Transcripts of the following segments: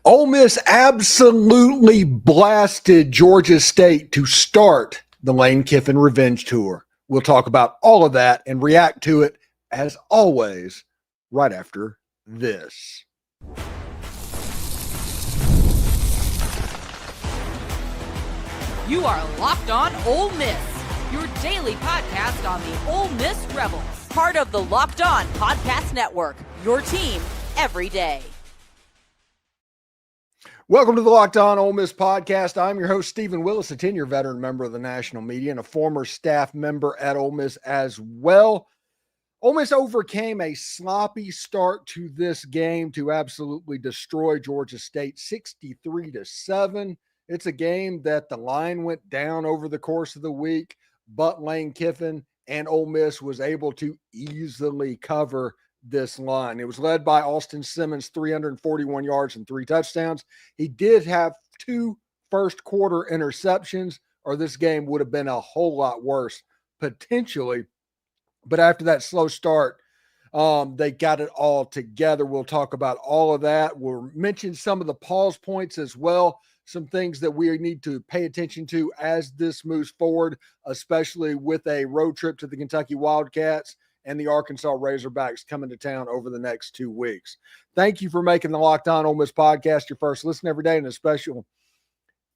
Ole Miss absolutely blasted Georgia State to start the Lane Kiffin Revenge Tour. We'll talk about all of that and react to it, as always, right after this. You are Locked On Ole Miss, your daily podcast on the Ole Miss Rebels. Part of the Locked On Podcast Network, your team every day. Welcome to the Locked On Ole Miss podcast. I'm your host, Stephen Willis, a 10-year veteran member of the national media and a former staff member at Ole Miss as well. Ole Miss overcame a sloppy start to this game to absolutely destroy Georgia State 63-7. It's a game that the line went down over the course of the week, but Lane Kiffin and Ole Miss was able to easily cover this line. It was led by Austin Simmons, 341 yards and 3 touchdowns. He did have 2 first quarter interceptions, or this game would have been a whole lot worse potentially. But after that slow start, they got it all together. We'll talk about all of that. We'll mention some of the pause points as well, some things that we need to pay attention to as this moves forward, especially with a road trip to the Kentucky Wildcats and the Arkansas Razorbacks coming to town over the next 2 weeks. Thank you for making the Locked On Ole Miss podcast your first listen every day, and a special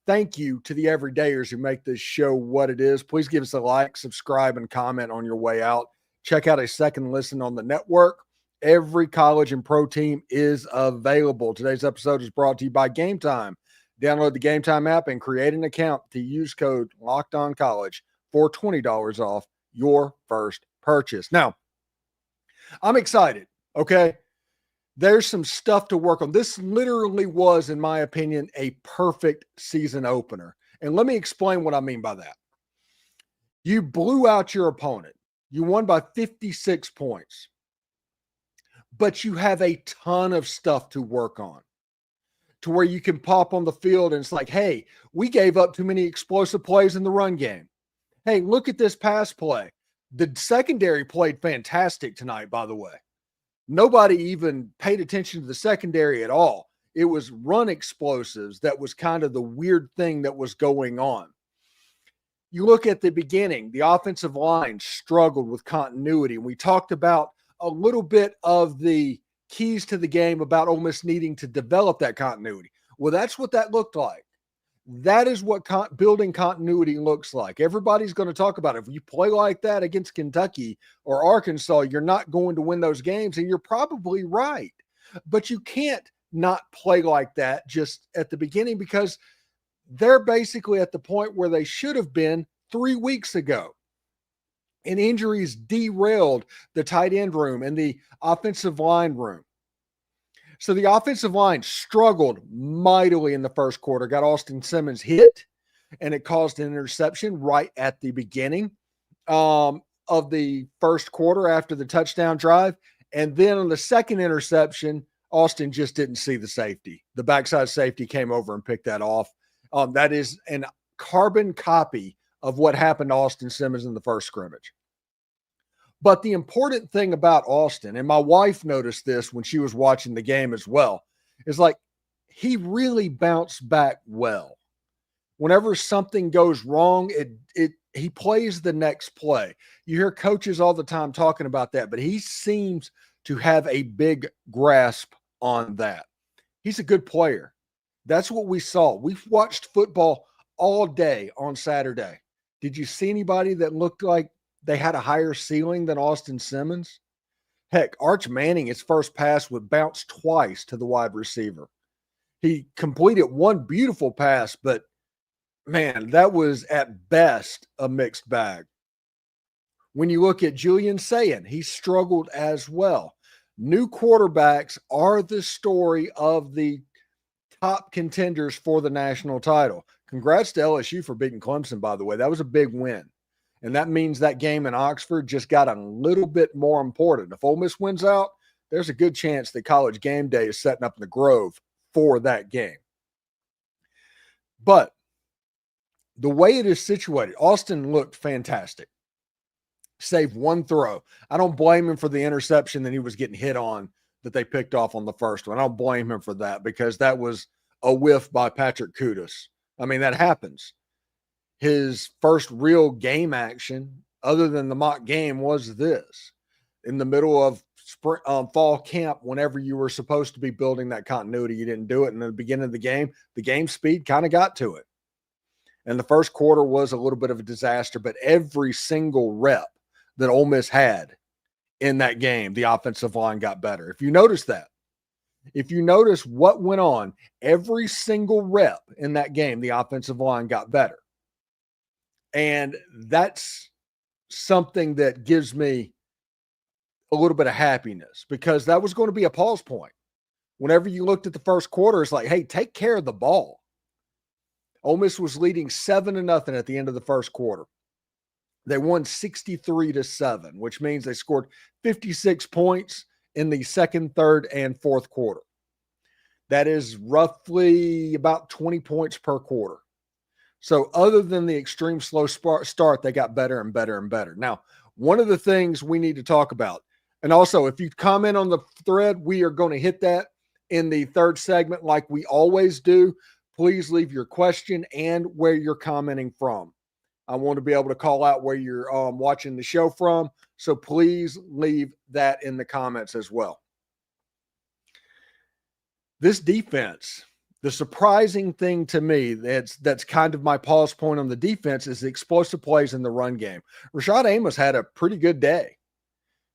thank you to the everydayers who make this show what it is. Please give us a like, subscribe, and comment on your way out. Check out a second listen on the network. Every college and pro team is available. Today's episode is brought to you by Game Time. Download the Game Time app and create an account to use code LOCKEDONCollege for $20 off your first purchase. Now, I'm excited, okay? There's some stuff to work on. This literally was, in my opinion, a perfect season opener. And let me explain what I mean by that. You blew out your opponent. You won by 56 points. But you have a ton of stuff to work on, to where you can pop on the field and it's like, hey, we gave up too many explosive plays in the run game. Hey, look at this pass play. The secondary played fantastic tonight, by the way. Nobody even paid attention to the secondary at all. It was run explosives that was kind of the weird thing that was going on. You look at the beginning, the offensive line struggled with continuity. We talked about a little bit of the keys to the game about Ole Miss needing to develop that continuity. Well, that's what that looked like. That is what building continuity looks like. Everybody's going to talk about it. If you play like that against Kentucky or Arkansas, you're not going to win those games, and you're probably right. But you can't not play like that just at the beginning, because they're basically at the point where they should have been 3 weeks ago. And injuries derailed the tight end room and the offensive line room. So the offensive line struggled mightily in the first quarter, got Austin Simmons hit, and it caused an interception right at the beginning of the first quarter after the touchdown drive. And then on the second interception, Austin just didn't see the safety. The backside safety came over and picked that off. That is a carbon copy of what happened to Austin Simmons in the first scrimmage. But the important thing about Austin, and my wife noticed this when she was watching the game as well, is like he really bounced back well. Whenever something goes wrong, he plays the next play. You hear coaches all the time talking about that, but he seems to have a big grasp on that. He's a good player. That's what we saw. We've watched football all day on Saturday. Did you see anybody that looked like they had a higher ceiling than Austin Simmons? Heck, Arch Manning, his first pass would bounce twice to the wide receiver. He completed one beautiful pass, but man, that was at best a mixed bag. When you look at Julian Sayin, he struggled as well. New quarterbacks are the story of the top contenders for the national title. Congrats to LSU for beating Clemson, by the way. That was a big win. And that means that game in Oxford just got a little bit more important. If Ole Miss wins out, there's a good chance that College Game Day is setting up in the Grove for that game. But the way it is situated, Austin looked fantastic. Save one throw. I don't blame him for the interception that he was getting hit on that they picked off on the first one. I don't blame him for that because that was a whiff by Patrick Kudas. I mean, that happens. His first real game action, other than the mock game, was this in the middle of fall camp. Whenever you were supposed to be building that continuity, you didn't do it. And in the beginning of the game speed kind of got to it. And the first quarter was a little bit of a disaster, but every single rep that Ole Miss had in that game, the offensive line got better. If you notice that, if you notice what went on, every single rep in that game, the offensive line got better. And that's something that gives me a little bit of happiness because that was going to be a pause point. Whenever you looked at the first quarter, it's like, hey, take care of the ball. Ole Miss was leading 7-0 at the end of the first quarter. They won 63-7, which means they scored 56 points in the second, third, and fourth quarter. That is roughly about 20 points per quarter. So other than the extreme slow start, they got better and better and better. Now, one of the things we need to talk about, and also if you comment on the thread, we are going to hit that in the third segment like we always do. Please leave your question and where you're commenting from. I want to be able to call out where you're watching the show from. So please leave that in the comments as well. This defense, the surprising thing to me that's kind of my pause point on the defense is the explosive plays in the run game. Rashad Amos had a pretty good day.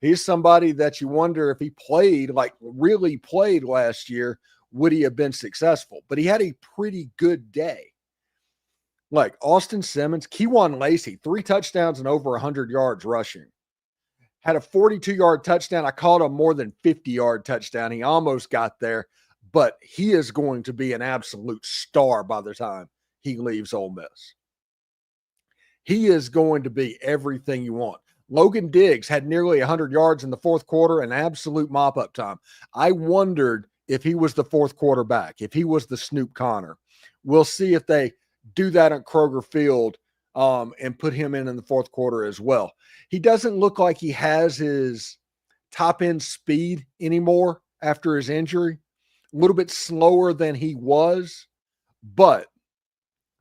He's somebody that you wonder if he played, like really played last year, would he have been successful? But he had a pretty good day. Like Austin Simmons, Kewan Lacy, 3 touchdowns and over 100 yards rushing. Had a 42-yard touchdown. I called a more than 50-yard touchdown. He almost got there, but he is going to be an absolute star by the time he leaves Ole Miss. He is going to be everything you want. Logan Diggs had nearly 100 yards in the fourth quarter and absolute mop-up time. I wondered if he was the fourth quarterback, if he was the Snoop Connor. We'll see if they do that at Kroger Field and put him in the fourth quarter as well. He doesn't look like he has his top-end speed anymore after his injury. A little bit slower than he was, but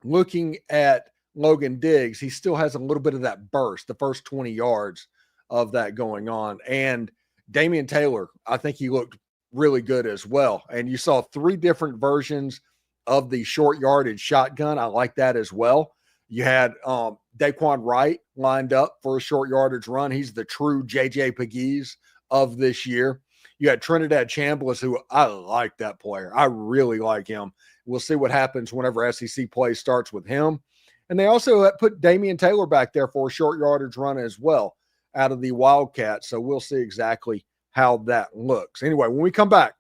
looking at Logan Diggs, he still has a little bit of that burst, the first 20 yards of that going on. And Damian Taylor, I think he looked really good as well. And you saw 3 different versions of the short yardage shotgun. I like that as well. You had Daquan Wright lined up for a short yardage run. He's the true J.J. Pegues of this year. You had Trinidad Chambliss, who I like that player. I really like him. We'll see what happens whenever SEC play starts with him. And they also put Damian Taylor back there for a short yardage run as well out of the Wildcats. So we'll see exactly how that looks. Anyway, when we come back,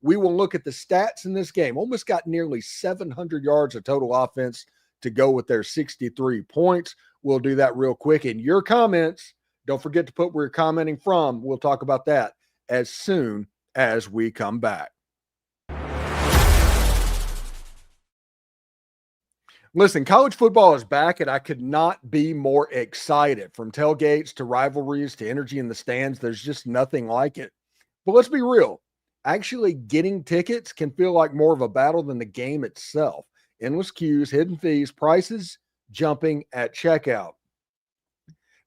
we will look at the stats in this game. Ole Miss got nearly 700 yards of total offense to go with their 63 points. We'll do that real quick. In your comments, don't forget to put where you're commenting from. We'll talk about that as soon as we come back. Listen, college football is back, and I could not be more excited. From tailgates to rivalries to energy in the stands, there's just nothing like it. But let's be real. Actually getting tickets can feel like more of a battle than the game itself. Endless queues, hidden fees, prices jumping at checkout.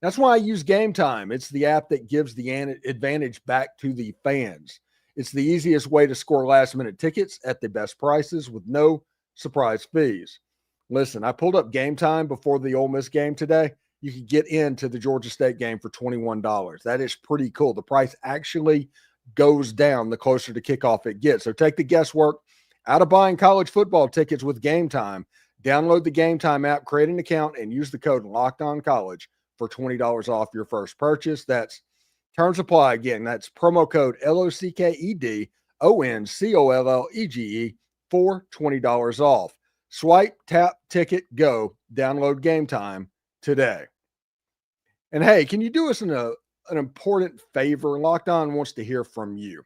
That's why I use Game Time. It's the app that gives the advantage back to the fans. It's the easiest way to score last-minute tickets at the best prices with no surprise fees. Listen, I pulled up Game Time before the Ole Miss game today. You could get into the Georgia State game for $21. That is pretty cool. The price actually goes down the closer to kickoff it gets. So take the guesswork out of buying college football tickets with Game Time. Download the Game Time app, create an account, and use the code LOCKEDONCollege for $20 off your first purchase. That's terms apply again. That's promo code LOCKEDONCOLLEGE for $20 off. Swipe, tap, ticket, go. Download Game Time today. And hey, can you do us an important favor? Locked On wants to hear from you.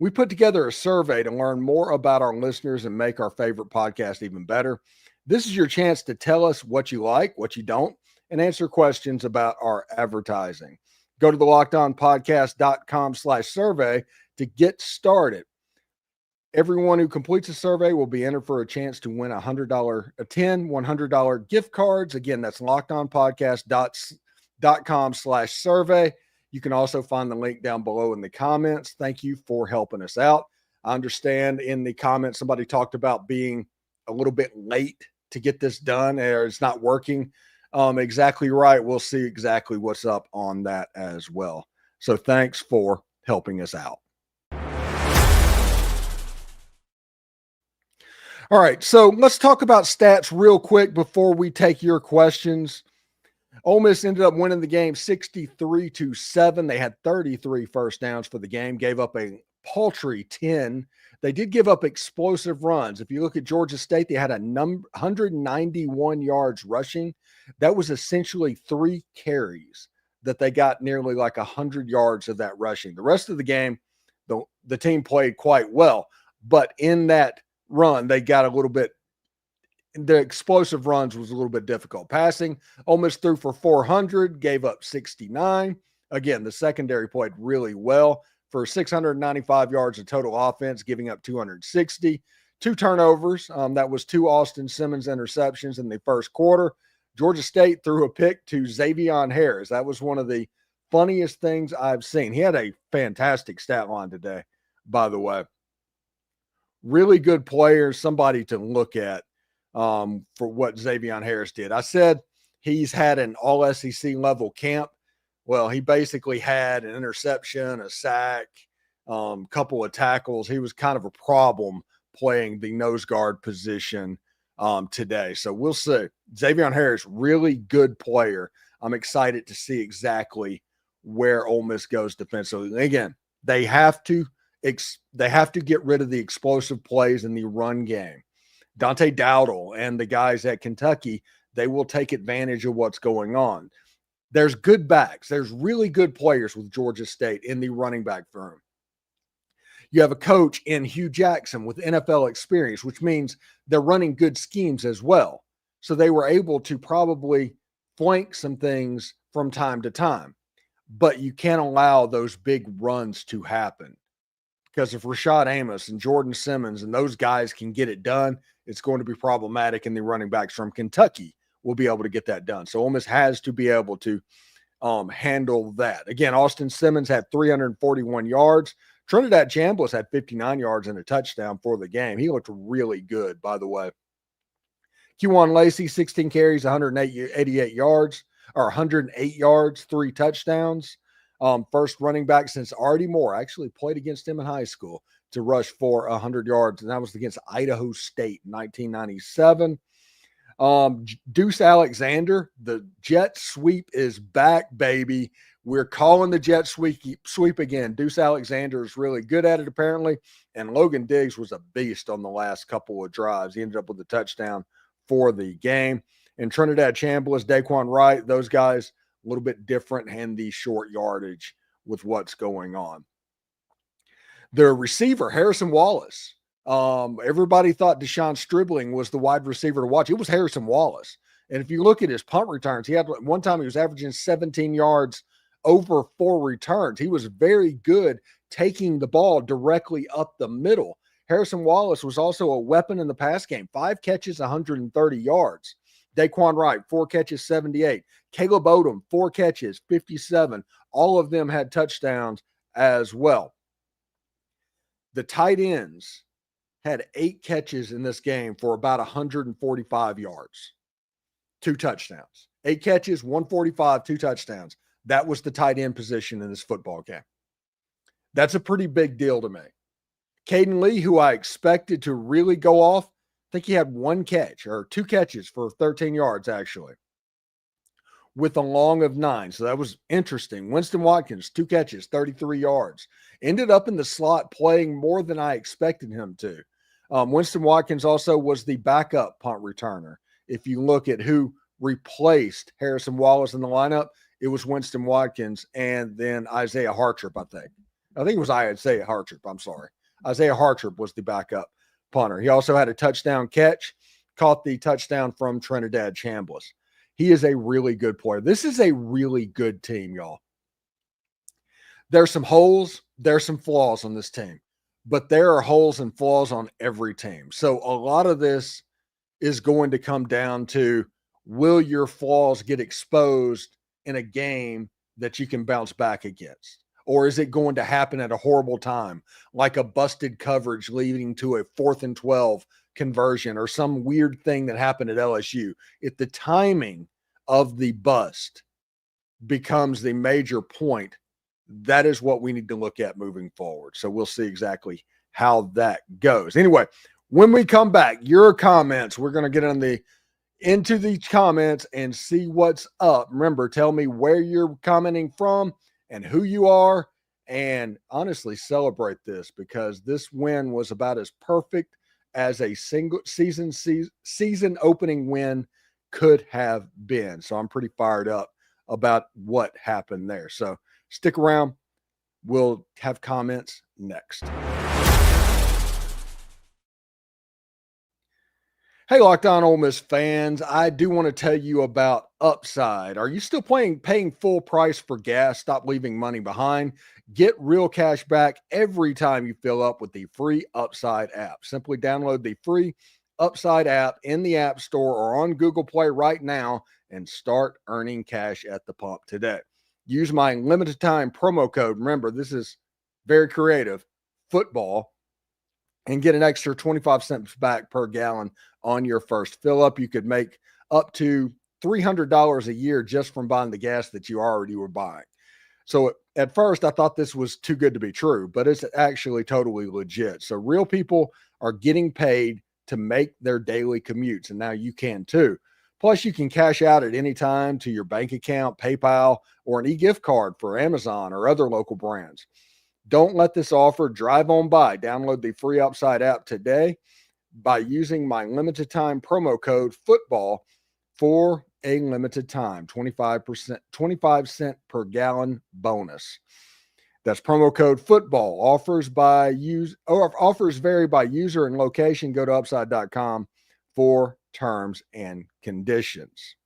We put together a survey to learn more about our listeners and make our favorite podcast even better. This is your chance to tell us what you like, what you don't, and answer questions about our advertising. Go to the lockedonpodcast.com/survey to get started. Everyone who completes a survey will be entered for a chance to win $100 gift cards. Again, that's lockedonpodcast.com/survey. You can also find the link down below in the comments. Thank you for helping us out. I understand in the comments somebody talked about being a little bit late to get this done, or it's not working. Exactly right. We'll see exactly what's up on that as well. So thanks for helping us out. All right, so let's talk about stats real quick before we take your questions. Ole Miss ended up winning the game 63-7. They had 33 first downs for the game, gave up a paltry 10. They did give up explosive runs. If you look at Georgia State, they had 191 yards rushing. That was essentially 3 carries that they got nearly like 100 yards of that rushing. The rest of the game, the team played quite well, but in that run, they got a little bit, the explosive runs was a little bit difficult. Passing, Ole Miss threw for 400, gave up 69. Again, the secondary played really well for 695 yards of total offense, giving up 260. 2 turnovers. That was 2 Austin Simmons interceptions in the first quarter. Georgia State threw a pick to Xavier Harris. That was one of the funniest things I've seen. He had a fantastic stat line today, by the way. Really good player, somebody to look at for what Xavier Harris did. I said he's had an all SEC level camp. Well, he basically had an interception, a sack, couple of tackles. He was kind of a problem playing the nose guard position today. So we'll see. Xavier Harris, really good player. I'm excited to see exactly where Ole Miss goes defensively. Again, they have to get rid of the explosive plays in the run game. Dante Dowdle and the guys at Kentucky, they will take advantage of what's going on. There's good backs. There's really good players with Georgia State in the running back room. You have a coach in Hugh Jackson with NFL experience, which means they're running good schemes as well. So they were able to probably flank some things from time to time. But you can't allow those big runs to happen. Because if Rashad Amos and Jordan Simmons and those guys can get it done, it's going to be problematic, and the running backs from Kentucky will be able to get that done. So Ole Miss has to be able to handle that. Again, Austin Simmons had 341 yards. Trinidad Chambliss had 59 yards and a touchdown for the game. He looked really good, by the way. Kewan Lacy, 16 carries, 108 yards, 3 touchdowns. First running back since Artie Moore. I actually played against him in high school to rush for 100 yards, and that was against Idaho State in 1997. Deuce Alexander, the jet sweep is back, baby. We're calling the jet sweep again. Deuce Alexander is really good at it, apparently, and Logan Diggs was a beast on the last couple of drives. He ended up with a touchdown for the game. And Trinidad Chambliss, Daquan Wright, those guys, a little bit different in the short yardage with what's going on. The receiver, Harrison Wallace. Everybody thought Deshaun Stribling was the wide receiver to watch. It was Harrison Wallace. And if you look at his punt returns, he had one time he was averaging 17 yards over 4 returns. He was very good taking the ball directly up the middle. Harrison Wallace was also a weapon in the pass game. 5 catches, 130 yards. Daquan Wright, 4 catches, 78. Caleb Odom, 4 catches, 57. All of them had touchdowns as well. The tight ends had 8 catches in this game for about 145 yards. 2 touchdowns. 8 catches, 145, 2 touchdowns. That was the tight end position in this football game. That's a pretty big deal to me. Caden Lee, who I expected to really go off, I think he had 1 catch or 2 catches for 13 yards, actually, with a long of 9. So that was interesting. Winston Watkins, 2 catches, 33 yards. Ended up in the slot playing more than I expected him to. Winston Watkins also was the backup punt returner. If you look at who replaced Harrison Wallace in the lineup, it was Winston Watkins and then Isaiah Hartrip, I think. I think it was Isaiah Hartrip. I'm sorry. Isaiah Hartrip was the backup punter. He also had a touchdown catch, caught the touchdown from Trinidad Chambliss. He is a really good player. This is a really good team, y'all. There's some holes, there's some flaws on this team, but there are holes and flaws on every team. So a lot of this is going to come down to, will your flaws get exposed in a game that you can bounce back against? Or is it going to happen at a horrible time, like a busted coverage leading to a 4th and 12 conversion or some weird thing that happened at LSU? If the timing of the bust becomes the major point, that is what we need to look at moving forward. So we'll see exactly how that goes. Anyway, when we come back, your comments, we're going to get into the comments and see what's up. Remember, tell me where you're commenting from and who you are, and honestly celebrate this, because this win was about as perfect as a single season opening win could have been. So I'm pretty fired up about what happened there. So stick around. We'll have comments next. Hey, Locked On Ole Miss fans, I do want to tell you about Upside. Are you still paying full price for gas? Stop leaving money behind. Get real cash back every time you fill up with the free Upside app. Simply download the free Upside app in the App Store or on Google Play right now and start earning cash at the pump today. Use my limited time promo code. Remember, this is very creative, football, and get an extra 25 cents back per gallon on your first fill up. You could make up to $300 a year just from buying the gas that you already were buying. So at first I thought this was too good to be true, but it's actually totally legit. So real people are getting paid to make their daily commutes, and now you can too. Plus, you can cash out at any time to your bank account, PayPal, or an e-gift card for Amazon or other local brands. Don't let this offer drive on by. Download the free Upside app today by using my limited time promo code FOOTBALL for a limited time, 25 cent per gallon bonus. That's promo code FOOTBALL. Offers vary by user and location. Go to upside.com for terms and conditions.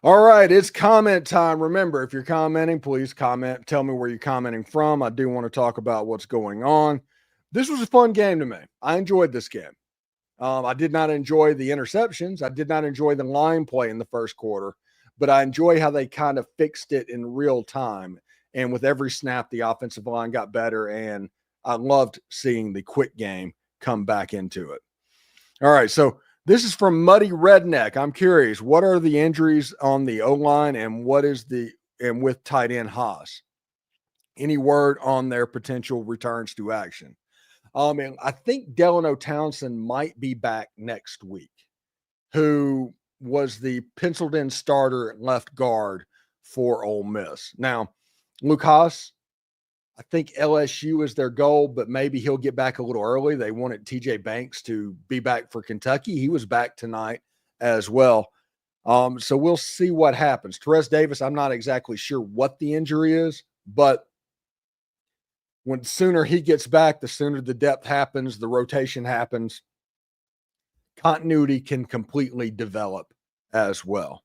All right, it's comment time. Remember, if you're commenting, please comment. Tell me where you're commenting from. I do want to talk about what's going on. This was a fun game to me. I enjoyed this game. I did not enjoy the interceptions. I did not enjoy the line play in the first quarter, but I enjoy how they kind of fixed it in real time. And with every snap, the offensive line got better, and I loved seeing the quick game come back into it. All right, so this is from Muddy Redneck. I'm curious, what are the injuries on the O-line, and with tight end Haas? Any word on their potential returns to action? And I think Delano Townsend might be back next week, who was the penciled-in starter at left guard for Ole Miss. Now, Luke Haas, I think LSU is their goal, but maybe he'll get back a little early. They wanted TJ Banks to be back for Kentucky. He was back tonight as well. So we'll see what happens. Terez Davis, I'm not exactly sure what the injury is, but when sooner he gets back, the sooner the depth happens, the rotation happens, continuity can completely develop as well.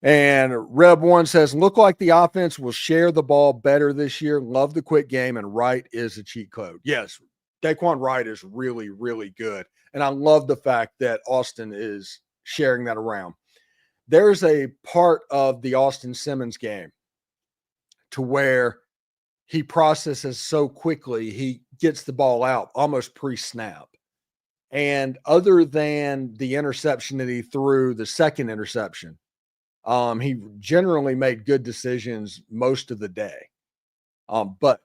And Reb1 says, look like the offense will share the ball better this year. Love the quick game, and Wright is a cheat code. Yes, Daquan Wright is really, really good. And I love the fact that Austin is sharing that around. There's a part of the Austin Simmons game to where he processes so quickly, he gets the ball out almost pre-snap. And other than the interception that he threw, the second interception, he generally made good decisions most of the day. But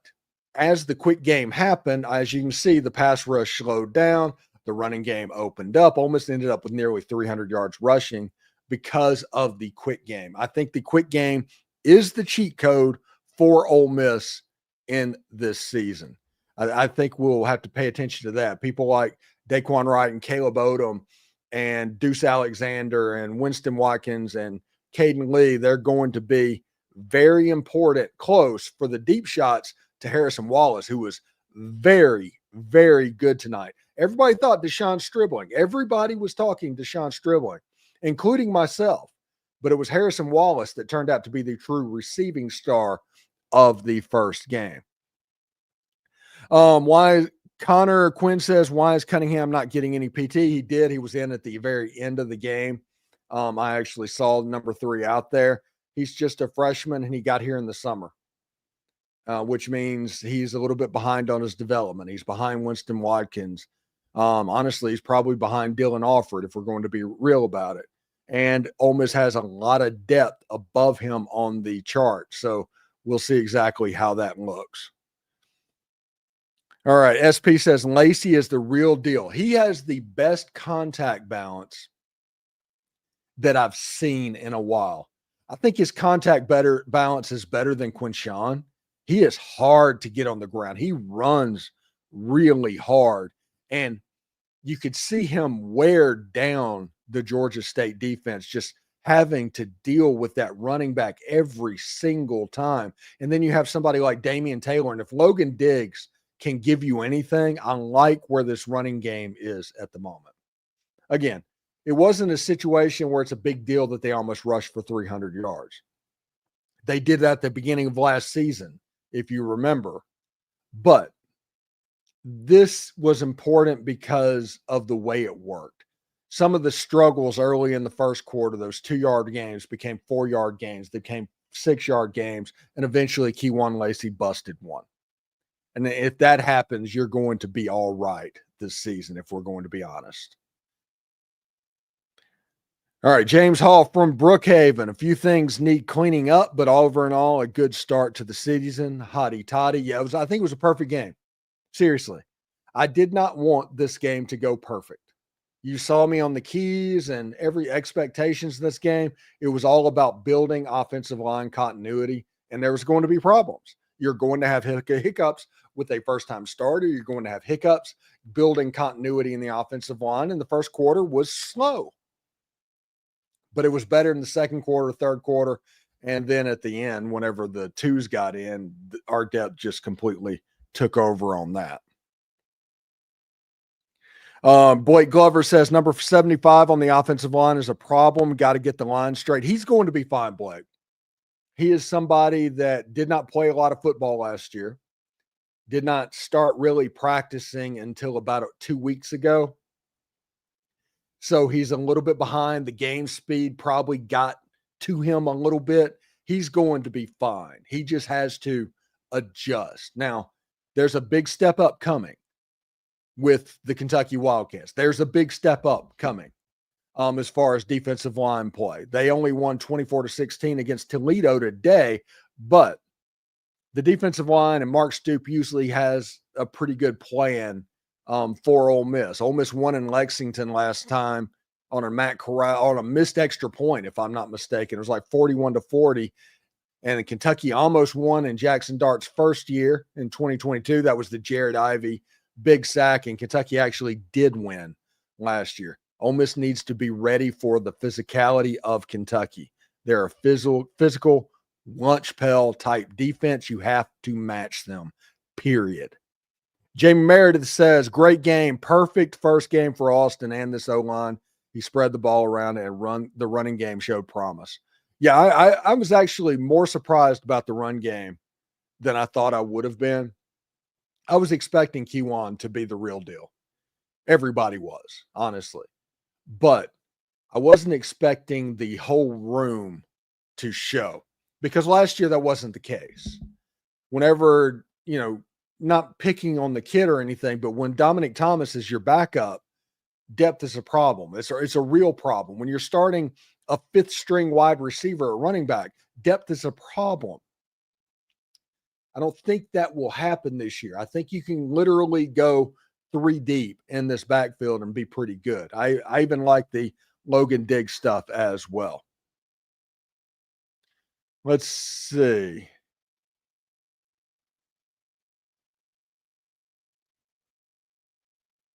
as the quick game happened, as you can see, the pass rush slowed down. The running game opened up, almost ended up with nearly 300 yards rushing because of the quick game. I think the quick game is the cheat code for Ole Miss in this season. I think we'll have to pay attention to that. People like Daquan Wright and Caleb Odom and Deuce Alexander and Winston Watkins and Caden Lee, they're going to be very important, close for the deep shots to Harrison Wallace, who was very, very good tonight. Everybody thought Deshaun Stribling. Everybody was talking Deshaun Stribling, including myself. but it was Harrison Wallace that turned out to be the true receiving star of the first game. Why Connor Quinn says, why is Cunningham not getting any PT? He did. He was in at the very end of the game. I actually saw number 3 out there. He's just a freshman and he got here in the summer, which means he's a little bit behind on his development. He's behind Winston Watkins. Honestly, he's probably behind Dylan Alford if we're going to be real about it. And Ole Miss has a lot of depth above him on the chart. So we'll see exactly how that looks. All right. SP says Lacy is the real deal. He has the best contact balance that I've seen in a while. I think his contact balance is better than Quinshawn. He is hard to get on the ground. He runs really hard. And you could see him wear down the Georgia State defense, just having to deal with that running back every single time. And then you have somebody like Damian Taylor. And if Logan Diggs can give you anything, I like where this running game is at the moment. Again, it wasn't a situation where it's a big deal that they almost rushed for 300 yards. They did that at the beginning of last season, if you remember. But this was important because of the way it worked. Some of the struggles early in the first quarter, those 2-yard games became 4-yard games, they became 6-yard games, and eventually Kewan Lacy busted one. And if that happens, you're going to be all right this season, if we're going to be honest. All right, James Hall from Brookhaven. A few things need cleaning up, but over and all, a good start to the season. Hotty toddy. Yeah, I think it was a perfect game. Seriously. I did not want this game to go perfect. You saw me on the keys and every expectations in this game. It was all about building offensive line continuity, and there was going to be problems. You're going to have hiccups with a first-time starter. You're going to have hiccups building continuity in the offensive line, and the first quarter was slow. But it was better in the second quarter, third quarter, and then at the end, whenever the twos got in, our depth just completely took over on that. Blake Glover says number 75 on the offensive line is a problem. Got to get the line straight. He's going to be fine, Blake. He is somebody that did not play a lot of football last year, did not start really practicing until about 2 weeks ago. So he's a little bit behind. The game speed probably got to him a little bit. He's going to be fine. He just has to adjust. Now, there's a big step up coming with the Kentucky Wildcats. There's a big step up coming as far as defensive line play. They only won 24-16 against Toledo today, but the defensive line and Mark Stoop usually has a pretty good plan for Ole Miss. Ole Miss won in Lexington last time on a Matt Corral on a missed extra point, if I'm not mistaken. It was like 41-40. And Kentucky almost won in Jackson Dart's first year in 2022. That was the Jared Ivey big sack, and Kentucky actually did win last year. Ole Miss needs to be ready for the physicality of Kentucky. They're a physical lunch pail type defense. You have to match them, period. Jamie Meredith says, great game. Perfect first game for Austin and this O-line. He spread the ball around and the running game showed promise. Yeah, I was actually more surprised about the run game than I thought I would have been. I was expecting Kewan to be the real deal. Everybody was, honestly. But I wasn't expecting the whole room to show, because last year that wasn't the case. Whenever, not picking on the kid or anything, but when Dominic Thomas is your backup, depth is a problem. It's a real problem. When you're starting a fifth string wide receiver or running back, depth is a problem. I don't think that will happen this year. I think you can literally go 3 deep in this backfield and be pretty good. I even like the Logan Diggs stuff as well. Let's see.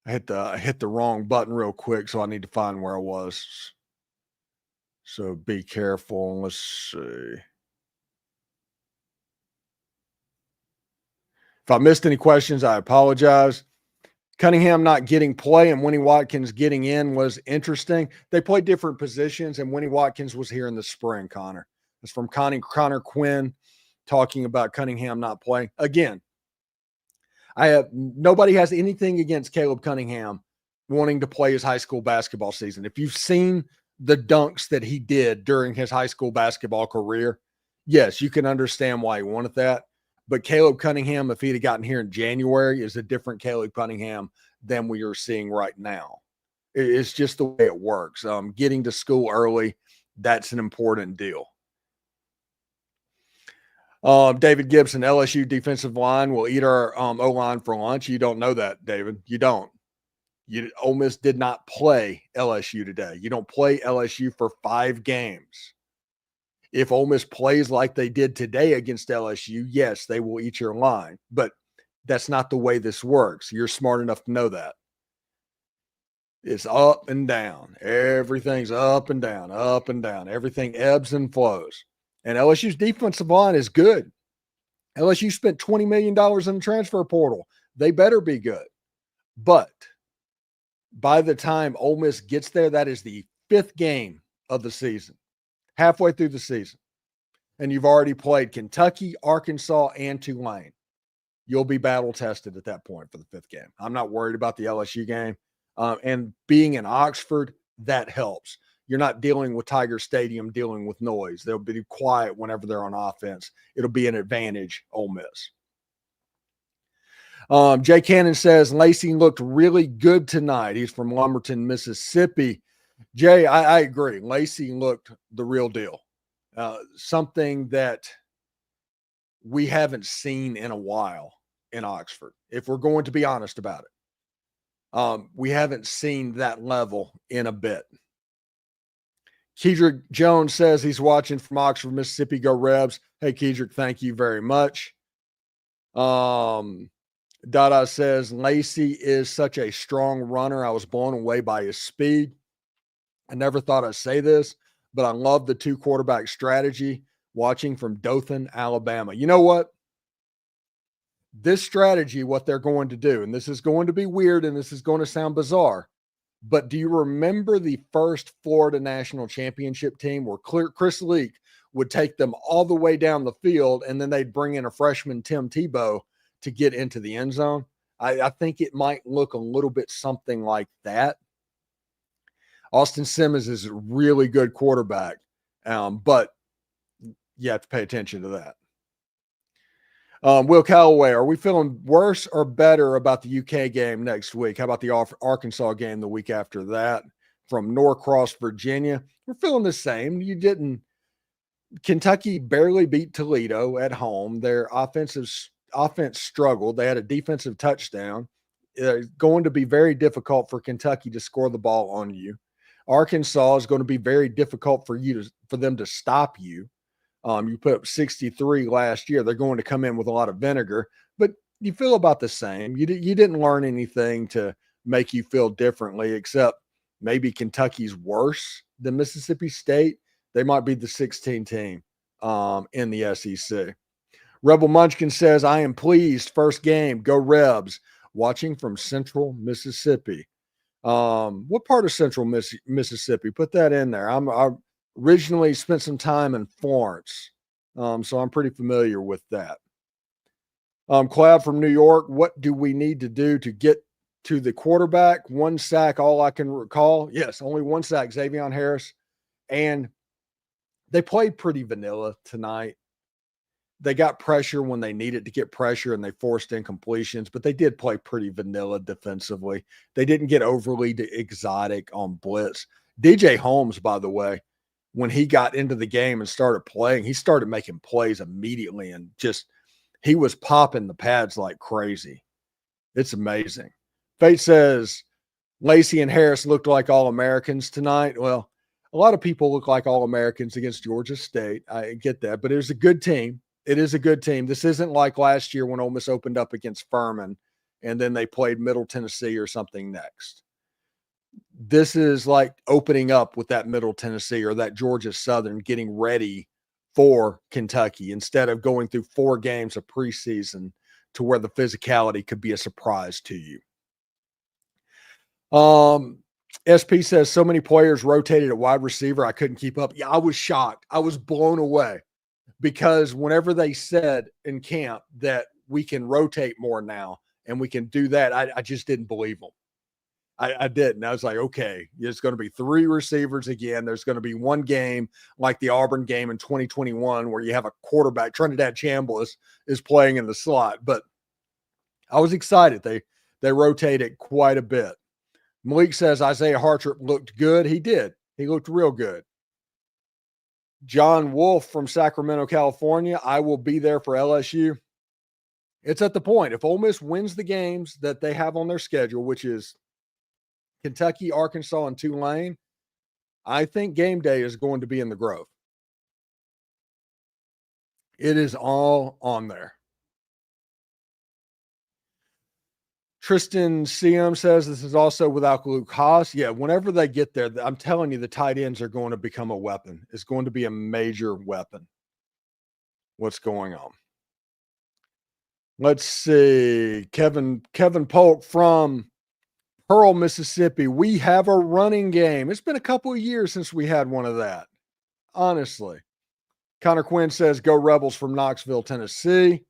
I hit the wrong button real quick, so I need to find where I was. So be careful. Let's see. If I missed any questions, I apologize. Cunningham not getting play and Winnie Watkins getting in was interesting. They played different positions, and Winnie Watkins was here in the spring, Connor. It's from Connor Quinn talking about Cunningham not playing. Again, nobody has anything against Caleb Cunningham wanting to play his high school basketball season. If you've seen the dunks that he did during his high school basketball career, yes, you can understand why he wanted that. But Caleb Cunningham, if he'd have gotten here in January, is a different Caleb Cunningham than we are seeing right now. It's just the way it works. Getting to school early, that's an important deal. David Gibson, LSU defensive line will eat our O-line for lunch. You don't know that, David. You don't. Ole Miss did not play LSU today. You don't play LSU for 5 games. If Ole Miss plays like they did today against LSU, yes, they will eat your line. But that's not the way this works. You're smart enough to know that. It's up and down. Everything's up and down, up and down. Everything ebbs and flows. And LSU's defensive line is good. LSU spent $20 million in the transfer portal. They better be good. But by the time Ole Miss gets there, that is the 5th game of the season. Halfway through the season, and you've already played Kentucky, Arkansas, and Tulane. You'll be battle tested at that point for the 5th game. I'm not worried about the LSU game. And being in Oxford, that helps. You're not dealing with Tiger Stadium, dealing with noise. They'll be quiet whenever they're on offense. It'll be an advantage, Ole Miss. Jay Cannon says, Lacy looked really good tonight. He's from Lumberton, Mississippi. Jay, I agree. Lacy looked the real deal. Something that we haven't seen in a while in Oxford, if we're going to be honest about it. We haven't seen that level in a bit. Kedrick Jones says he's watching from Oxford, Mississippi. Go Rebs. Hey, Kedrick, thank you very much. Dada says, Lacy is such a strong runner. I was blown away by his speed. I never thought I'd say this, but I love the 2 quarterback strategy watching from Dothan, Alabama. You know what? This strategy, what they're going to do, and this is going to be weird and this is going to sound bizarre, but do you remember the first Florida national championship team where Chris Leak would take them all the way down the field and then they'd bring in a freshman, Tim Tebow, to get into the end zone? I think it might look a little bit something like that. Austin Simmons is a really good quarterback, but you have to pay attention to that. Will Callaway, are we feeling worse or better about the UK game next week? How about the Arkansas game the week after that? From Norcross, Virginia, we're feeling the same. Kentucky barely beat Toledo at home. Their offense struggled. They had a defensive touchdown. It's going to be very difficult for Kentucky to score the ball on you. Arkansas is going to be very difficult for them to stop you. You put up 63 last year. They're going to come in with a lot of vinegar, but you feel about the same. You didn't learn anything to make you feel differently, except maybe Kentucky's worse than Mississippi State. They might be the 16 team in the SEC. Rebel Munchkin says, I am pleased. First game, go Rebs. Watching from Central Mississippi. What part of Central Mississippi? Put that in there. I originally spent some time in Florence, so I'm pretty familiar with that. Cloud from New York, what do we need to do to get to the quarterback? 1 sack, all I can recall. Yes, only 1 sack, Xavion Harris. And they played pretty vanilla tonight. They got pressure when they needed to get pressure, and they forced incompletions, but they did play pretty vanilla defensively. They didn't get overly exotic on blitz. DJ Holmes, by the way, when he got into the game and started playing, he started making plays immediately, and he was popping the pads like crazy. It's amazing. Fate says Lacy and Harris looked like All-Americans tonight. Well, a lot of people look like All-Americans against Georgia State. I get that, but it was a good team. It is a good team. This isn't like last year when Ole Miss opened up against Furman and then they played Middle Tennessee or something next. This is like opening up with that Middle Tennessee or that Georgia Southern, getting ready for Kentucky instead of going through 4 games of preseason to where the physicality could be a surprise to you. SP says so many players rotated at wide receiver, I couldn't keep up. Yeah, I was shocked. I was blown away because whenever they said in camp that we can rotate more now and we can do that, I just didn't believe them. I didn't. I was like, okay, it's going to be 3 receivers again. There's going to be one game like the Auburn game in 2021 where you have a quarterback, Trinidad Chambliss is playing in the slot. But I was excited. They rotated quite a bit. Malik says Isaiah Hartrip looked good. He did. He looked real good. John Wolf from Sacramento, California. I will be there for LSU. It's at the point. If Ole Miss wins the games that they have on their schedule, which is Kentucky, Arkansas, and Tulane, I think game day is going to be in the Grove. It is all on there. Tristan CM says this is also without Luke Haas. Yeah, whenever they get there, I'm telling you, the tight ends are going to become a weapon. It's going to be a major weapon. What's going on? Let's see. Kevin Polk from Pearl, Mississippi. We have a running game. It's been a couple of years since we had one of that. Honestly. Connor Quinn says, go Rebels from Knoxville, Tennessee.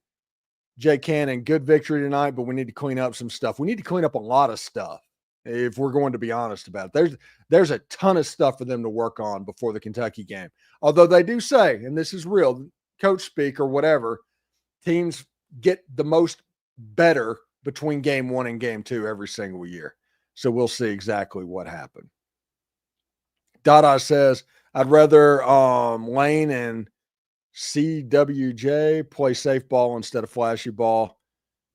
Jay Cannon, good victory tonight, but we need to clean up some stuff. We need to clean up a lot of stuff if we're going to be honest about it. There's a ton of stuff for them to work on before the Kentucky game. Although they do say, and this is real, coach speak or whatever, teams get the most better between game 1 and game 2 every single year. So we'll see exactly what happened. Dada says, I'd rather Lane and CWJ play safe ball instead of flashy ball,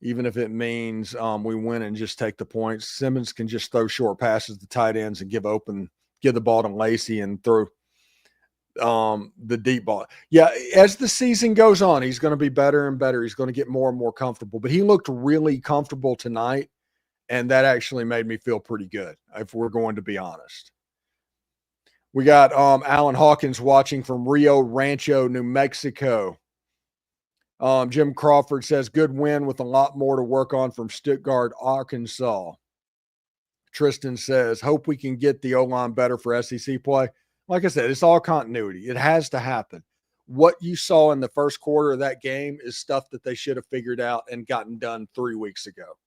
even if it means we win and just take the points. Simmons can just throw short passes to tight ends and give the ball to Lacy and throw the deep ball. Yeah, as the season goes on, he's going to be better and better. He's going to get more and more comfortable. But he looked really comfortable tonight, and that actually made me feel pretty good, if we're going to be honest. We got Alan Hawkins watching from Rio Rancho, New Mexico. Jim Crawford says, good win with a lot more to work on from Stuttgart, Arkansas. Tristan says, hope we can get the O-line better for SEC play. Like I said, it's all continuity. It has to happen. What you saw in the first quarter of that game is stuff that they should have figured out and gotten done 3 weeks ago.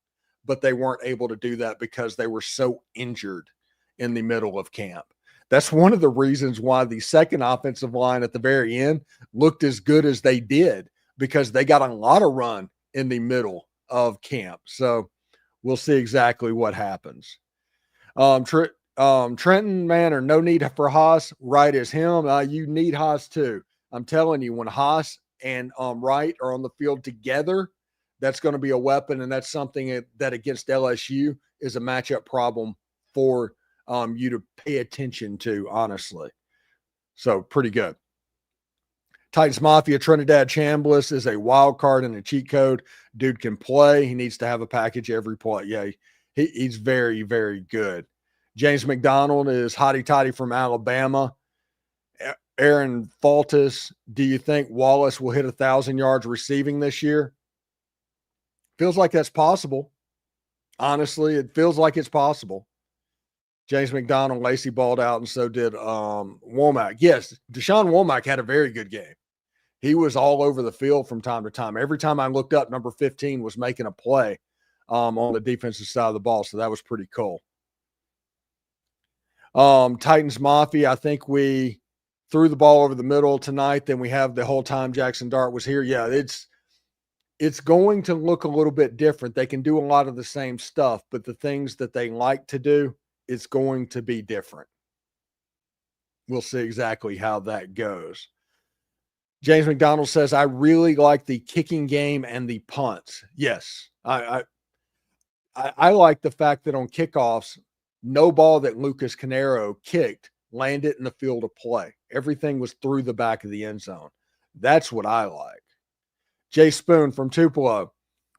But they weren't able to do that because they were so injured in the middle of camp. That's one of the reasons why the second offensive line at the very end looked as good as they did, because they got a lot of run in the middle of camp. So we'll see exactly what happens. Trenton Manor, no need for Haas. Wright is him. You need Haas too. I'm telling you, when Haas and Wright are on the field together, that's going to be a weapon, and that's something that against LSU is a matchup problem for you to pay attention to, honestly. So pretty good. Titans Mafia, Trinidad Chambliss is a wild card and a cheat code. Dude can play. He needs to have a package every play. Yeah, he's very, very good. James McDonald is hotty toddy from Alabama. Aaron Faltis, do you think Wallace will hit 1,000 yards receiving this year? Feels like that's possible. Honestly, it feels like it's possible. James McDonald, Lacy balled out, and so did Womack. Yes, Deshaun Womack had a very good game. He was all over the field from time to time. Every time I looked up, number 15 was making a play on the defensive side of the ball, so that was pretty cool. Titans Mafia, I think we threw the ball over the middle tonight than we have the whole time Jackson Dart was here. Yeah, it's going to look a little bit different. They can do a lot of the same stuff, but the things that they like to do, it's going to be different. We'll see exactly how that goes. James McDonald says, I really like the kicking game and the punts. Yes, I like the fact that on kickoffs, no ball that Lucas Canero kicked landed in the field of play. Everything was through the back of the end zone. That's what I like. Jay Spoon from Tupelo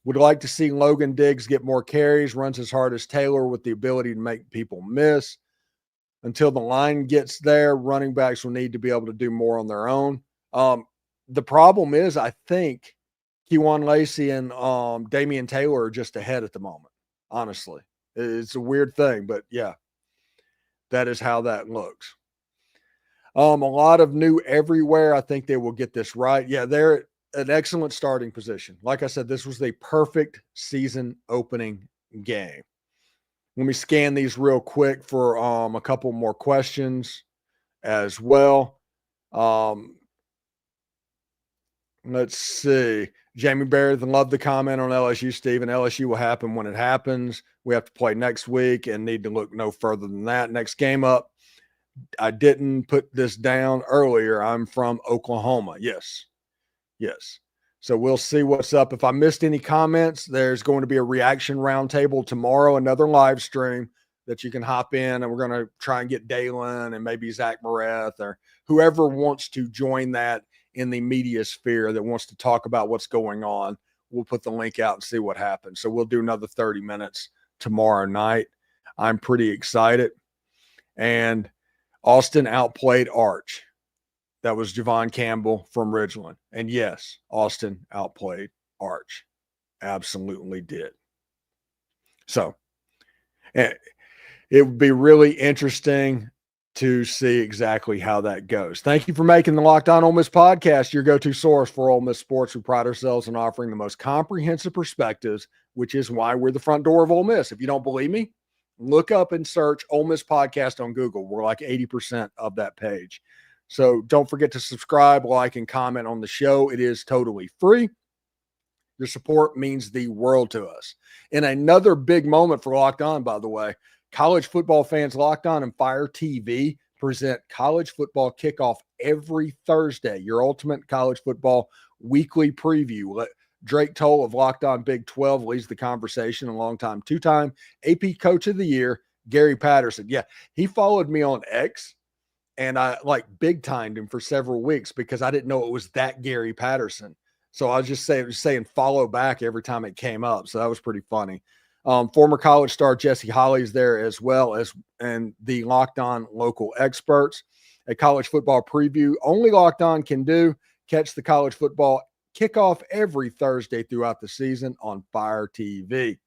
would like to see Logan Diggs get more carries, runs as hard as Taylor with the ability to make people miss. Until the line gets there, running backs will need to be able to do more on their own. The problem is, I think Kewan Lacy and Damian Taylor are just ahead at the moment, honestly. It's a weird thing, but yeah, that is how that looks. A lot of new everywhere. I think they will get this right. Yeah, they're an excellent starting position. Like I said, this was the perfect season opening game. Let me scan these real quick for a couple more questions as well. Let's see. Jamie Barrett, love the comment on LSU, Stephen. LSU will happen when it happens. We have to play next week and need to look no further than that. Next game up. I didn't put this down earlier. I'm from Oklahoma. Yes. So we'll see what's up. If I missed any comments, there's going to be a reaction roundtable tomorrow, another live stream that you can hop in, and we're going to try and get Dalen and maybe Zach Morath or whoever wants to join that in the media sphere that wants to talk about what's going on. We'll put the link out and see what happens. So we'll do another 30 minutes tomorrow night. I'm pretty excited. And Austin outplayed Arch. That was Javon Campbell from Ridgeland. And yes, Austin outplayed Arch. Absolutely did. So it would be really interesting to see exactly how that goes. Thank you for making the Locked On Ole Miss podcast your go-to source for Ole Miss sports. We pride ourselves in offering the most comprehensive perspectives, which is why we're the front door of Ole Miss. If you don't believe me, look up and search Ole Miss podcast on Google. We're like 80% of that page. So don't forget to subscribe, like, and comment on the show. It is totally free. Your support means the world to us. In another big moment for Locked On, by the way, college football fans, Locked On and Fire TV present college football kickoff every Thursday, your ultimate college football weekly preview. Drake Toll of Locked On Big 12 leads the conversation, a longtime two-time AP Coach of the Year, Gary Patterson. Yeah, he followed me on X, and I big timed him for several weeks because I didn't know it was that Gary Patterson. So I was just saying follow back every time it came up. So that was pretty funny. Former college star Jesse Holley's there as well and the Locked On local experts. A college football preview only Locked On can do. Catch the college football kickoff every Thursday throughout the season on Fire TV.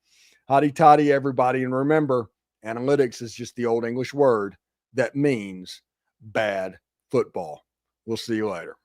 Hotty toddy, everybody. And remember, analytics is just the old English word that means bad football. We'll see you later.